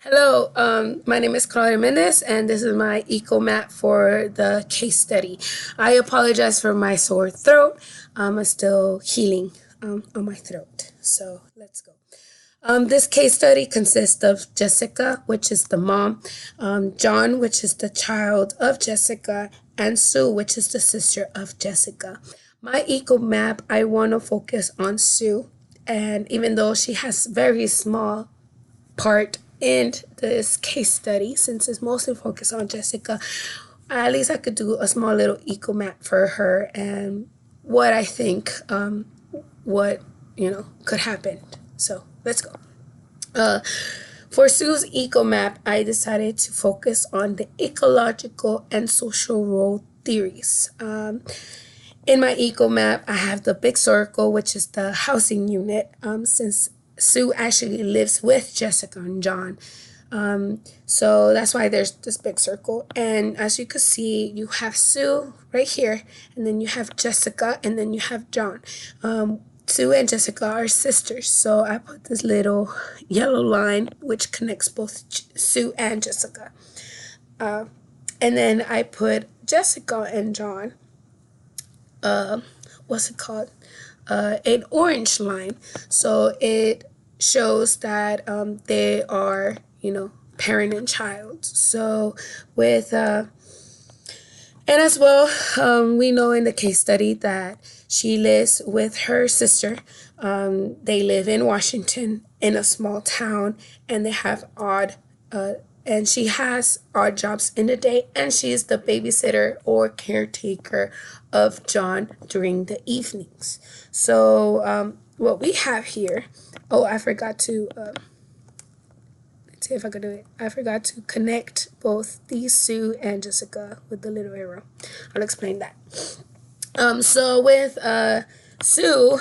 Hello, my name is Claudia Mendez, and this is my Ecomap for the case study. I apologize for my sore throat. I'm still healing on my throat. So let's go. This case study consists of Jessica, which is the mom, John, which is the child of Jessica, and Sue, which is the sister of Jessica. My Ecomap, I want to focus on Sue, and even though she has very small part in this case study, since it's mostly focused on Jessica, at least I could do a small little eco map for her and what I think, what could happen. So let's go. For Sue's eco map, I decided to focus on the ecological and social role theories. In my eco map, I have the big circle, which is the housing unit, since Sue actually lives with Jessica and John. So that's why there's this big circle. And as you can see, you have Sue right here, and then you have Jessica, and then you have John. Sue and Jessica are sisters, so I put this little yellow line which connects both Sue and Jessica. And then I put Jessica and John, what's it called? An orange line. So it shows that they are, parent and child. So with, and as well, we know in the case study that she lives with her sister. They live in Washington in a small town, and they have and she has odd jobs in the day, and she is the babysitter or caretaker of John during the evenings. So what we have here, I forgot to, let's see if I can do it. I forgot to connect both these Sue and Jessica with the little arrow. I'll explain that. So with Sue,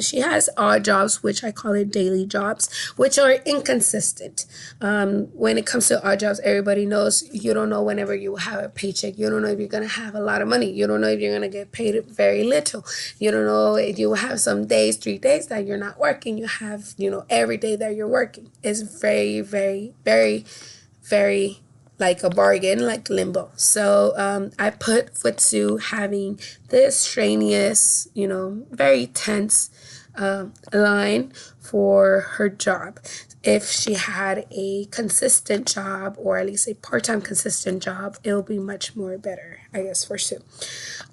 she has odd jobs, which I call it daily jobs, which are inconsistent. When it comes to odd jobs, everybody knows you don't know whenever you have a paycheck. You don't know if you're going to have a lot of money. You don't know if you're going to get paid very little. You don't know if you have some days, 3 days that you're not working. You have, every day that you're working. It's very, very, very, very like a bargain, like limbo. So I put Futsu having this strenuous, very tense line for her job. If she had a consistent job, or at least a part-time consistent job, it'll be much more better, I guess, for Sue.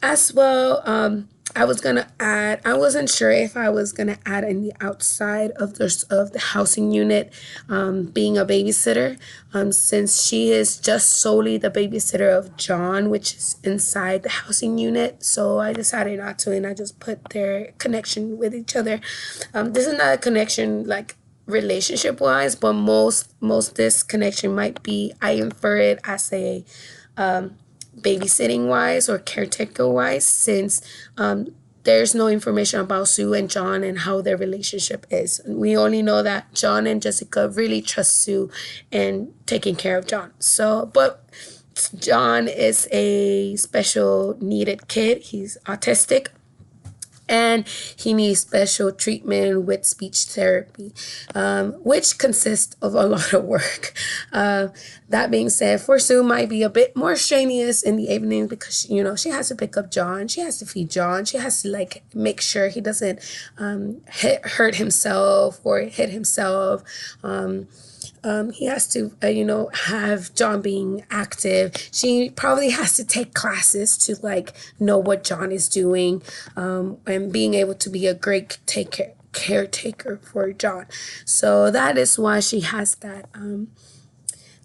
As well, I wasn't sure if I was gonna add in the outside of the housing unit, being a babysitter, since she is just solely the babysitter of John, which is inside the housing unit. So I decided not to, and I just put their connection with each other. This is not a connection like relationship wise, but most this connection might be, I infer it as a babysitting wise or caretaker wise, since there's no information about Sue and John and how their relationship is. We only know that John and Jessica really trust Sue and taking care of John. So, but John is a special needed kid. He's autistic, and he needs special treatment with speech therapy, which consists of a lot of work. That being said, for Sue might be a bit more strenuous in the evening because, she has to pick up John. She has to feed John. She has to make sure he doesn't hurt himself or hit himself. He has to, have John being active. She probably has to take classes to know what John is doing, and being able to be a great caretaker for John. So that is why she has that.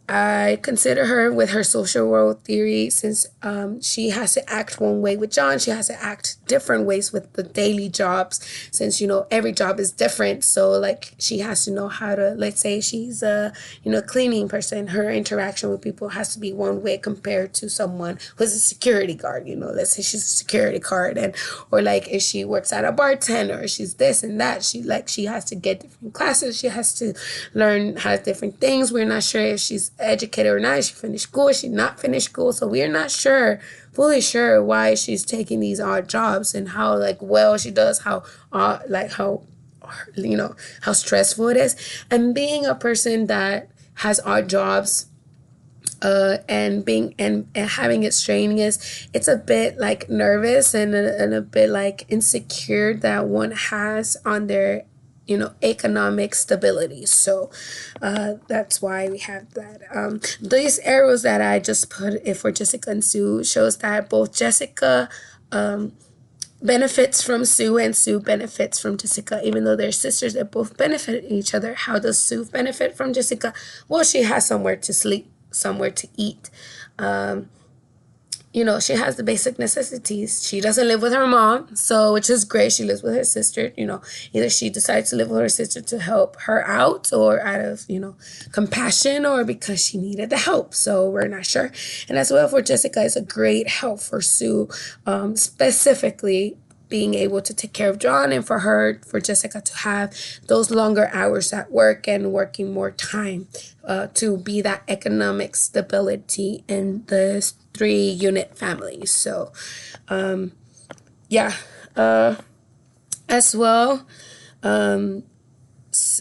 I consider her with her social role theory, since she has to act one way with John. She has to act different ways with the daily jobs, since, every job is different. So, she has to know how to, let's say she's a, cleaning person. Her interaction with people has to be one way compared to someone who's a security guard. Let's say she's a security guard, or if she works at a bartender, or she's this and that. She has to get different classes. She has to learn how different things. We're not sure if she's educated or not. She finished school, she not finished school, so we're not fully sure why she's taking these odd jobs and how well she does, how stressful it is. And being a person that has our jobs, and being and having it straining is, it's a bit like nervous and a bit like insecure that one has on their, economic stability. So that's why we have that. These arrows that I just put for Jessica and Sue shows that both Jessica benefits from Sue and Sue benefits from Jessica. Even though they're sisters, they both benefit each other. How does Sue benefit from Jessica? Well, she has somewhere to sleep, somewhere to eat. She has the basic necessities. She doesn't live with her mom, so, which is great. She lives with her sister. Either she decides to live with her sister to help her out, or out of, compassion, or because she needed the help. So we're not sure. And as well for Jessica, it's a great help for Sue, specifically being able to take care of John, and for Jessica to have those longer hours at work and working more time, to be that economic stability in the 3-unit family. So, yeah, as well,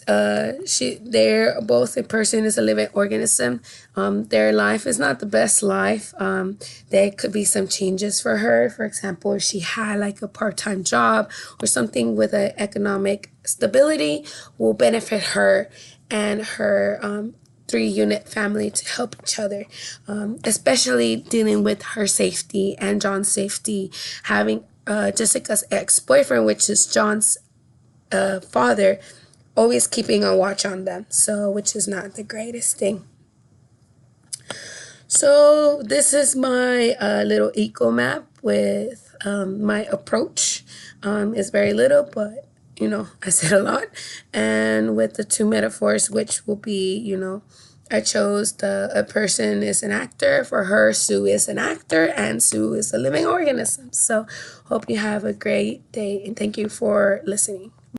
they're both, a person is a living organism. Their life is not the best life. There could be some changes for her. For example, if she had like a part-time job or something with an economic stability, will benefit her and her 3-unit family to help each other, especially dealing with her safety and John's safety. Having Jessica's ex-boyfriend, which is John's father, always keeping a watch on them, so, which is not the greatest thing. So this is my little eco map with my approach. It's very little, but I said a lot. And with the 2 metaphors, which will be, I chose a person is an actor. For her, Sue is an actor, and Sue is a living organism. So hope you have a great day, and thank you for listening.